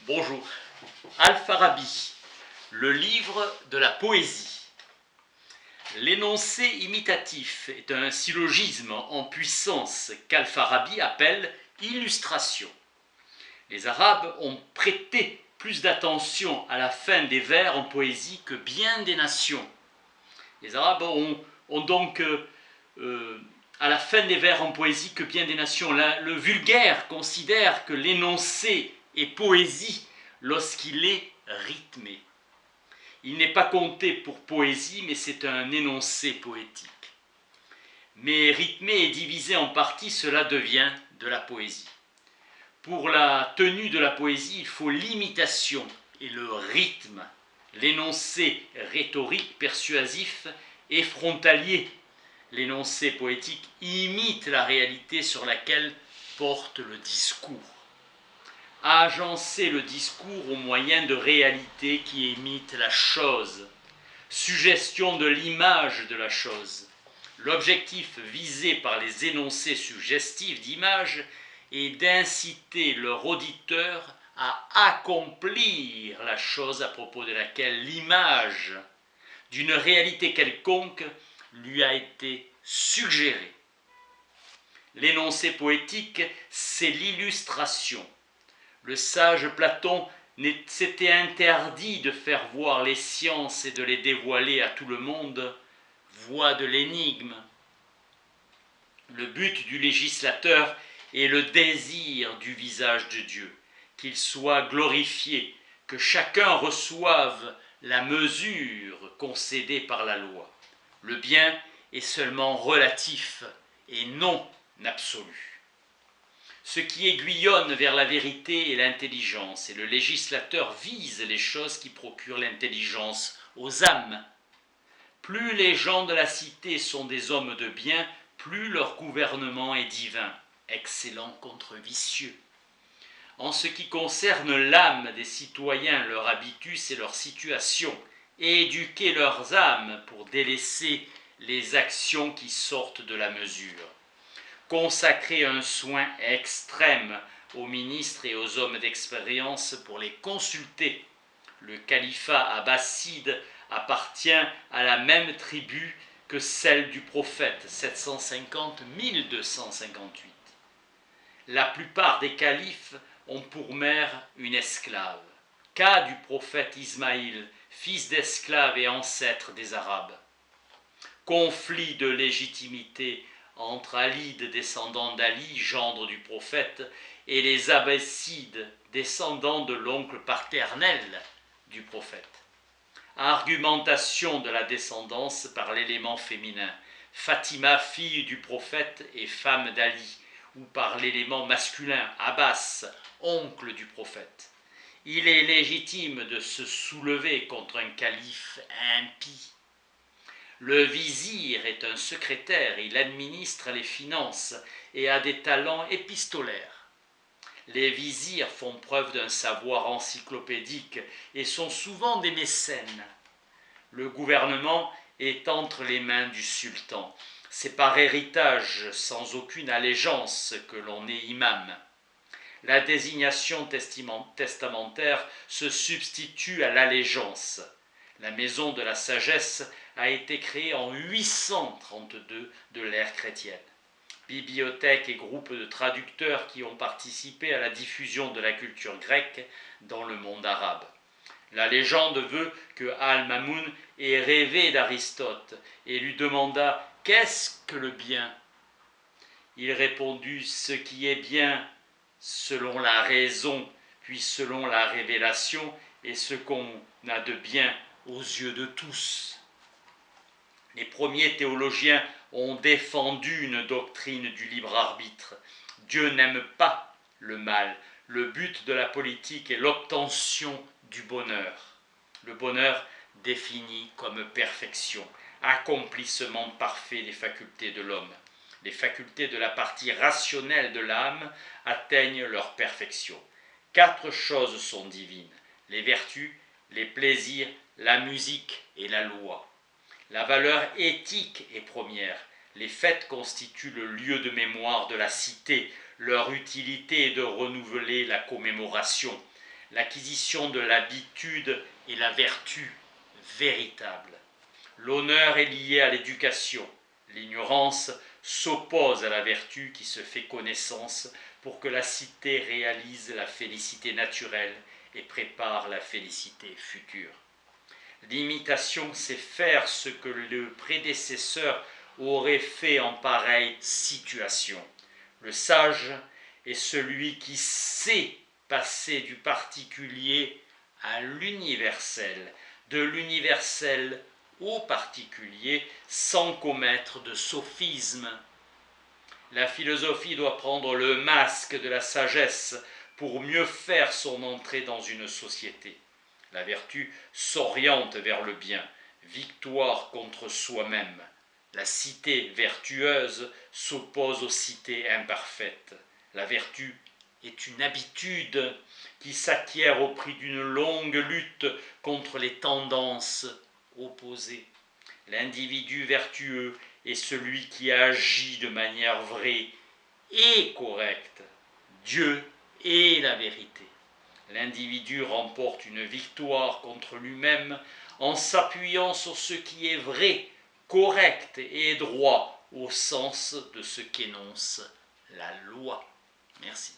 Bonjour. Al-Farabi, le livre de la poésie. L'énoncé imitatif est un syllogisme en puissance qu'Al-Farabi appelle illustration. Les Arabes ont prêté plus d'attention à la fin des vers en poésie que bien des nations. Les Arabes ont donc à la fin des vers en poésie que bien des nations. Le vulgaire considère que l'énoncé est poésie lorsqu'il est rythmé. Il n'est pas compté pour poésie, mais c'est un énoncé poétique. Mais rythmé et divisé en parties, cela devient de la poésie. Pour la tenue de la poésie, il faut l'imitation et le rythme, l'énoncé rhétorique persuasif et frontalier. L'énoncé poétique imite la réalité sur laquelle porte le discours. Agencer le discours au moyen de réalités qui imitent la chose. Suggestion de l'image de la chose. L'objectif visé par les énoncés suggestifs d'image est d'inciter leur auditeur à accomplir la chose à propos de laquelle l'image d'une réalité quelconque lui a été suggérée. L'énoncé poétique, c'est l'illustration. Le sage Platon s'était interdit de faire voir les sciences et de les dévoiler à tout le monde, voie de l'énigme. Le but du législateur est le désir du visage de Dieu, qu'il soit glorifié, que chacun reçoive la mesure concédée par la loi. Le bien est seulement relatif et non absolu. Ce qui aiguillonne vers la vérité est l'intelligence, et le législateur vise les choses qui procurent l'intelligence aux âmes. Plus les gens de la cité sont des hommes de bien, plus leur gouvernement est divin, excellent contre vicieux. En ce qui concerne l'âme des citoyens, leur habitus et leur situation, éduquer leurs âmes pour délaisser les actions qui sortent de la mesure. Consacrer un soin extrême aux ministres et aux hommes d'expérience pour les consulter. Le califat abbasside appartient à la même tribu que celle du prophète, 750-1258. La plupart des califes ont pour mère une esclave. Cas du prophète Ismaïl, fils d'esclave et ancêtre des Arabes. Conflit de légitimité entre Alide, descendant d'Ali, gendre du prophète, et les Abbassides, descendants de l'oncle paternel du prophète. Argumentation de la descendance par l'élément féminin. Fatima, fille du prophète et femme d'Ali, ou par l'élément masculin, Abbas, oncle du prophète. Il est légitime de se soulever contre un calife impie. Le vizir est un secrétaire, il administre les finances et a des talents épistolaires. Les vizirs font preuve d'un savoir encyclopédique et sont souvent des mécènes. Le gouvernement est entre les mains du sultan. C'est par héritage sans aucune allégeance que l'on est imam. La désignation testamentaire se substitue à l'allégeance. La maison de la sagesse a été créée en 832 de l'ère chrétienne. Bibliothèques et groupes de traducteurs qui ont participé à la diffusion de la culture grecque dans le monde arabe. La légende veut que Al-Mamoun ait rêvé d'Aristote et lui demanda « Qu'est-ce que le bien ?» Il répondit « Ce qui est bien selon la raison, puis selon la révélation, et ce qu'on a de bien aux yeux de tous. » Les premiers théologiens ont défendu une doctrine du libre arbitre. Dieu n'aime pas le mal. Le but de la politique est l'obtention du bonheur. Le bonheur défini comme perfection, accomplissement parfait des facultés de l'homme. Les facultés de la partie rationnelle de l'âme atteignent leur perfection. 4 choses sont divines: les vertus, les plaisirs, la musique et la loi. La valeur éthique est première. Les fêtes constituent le lieu de mémoire de la cité. Leur utilité est de renouveler la commémoration. l'acquisition de l'habitude est la vertu véritable. L'honneur est lié à l'éducation. L'ignorance s'oppose à la vertu qui se fait connaissance pour que la cité réalise la félicité naturelle et prépare la félicité future. L'imitation, c'est faire ce que le prédécesseur aurait fait en pareille situation. Le sage est celui qui sait passer du particulier à l'universel, de l'universel au particulier, sans commettre de sophisme. La philosophie doit prendre le masque de la sagesse pour mieux faire son entrée dans une société. La vertu s'oriente vers le bien, victoire contre soi-même. La cité vertueuse s'oppose aux cités imparfaites. La vertu est une habitude qui s'acquiert au prix d'une longue lutte contre les tendances opposées. L'individu vertueux est celui qui agit de manière vraie et correcte. Dieu est la vérité. L'individu remporte une victoire contre lui-même en s'appuyant sur ce qui est vrai, correct et droit au sens de ce qu'énonce la loi. Merci.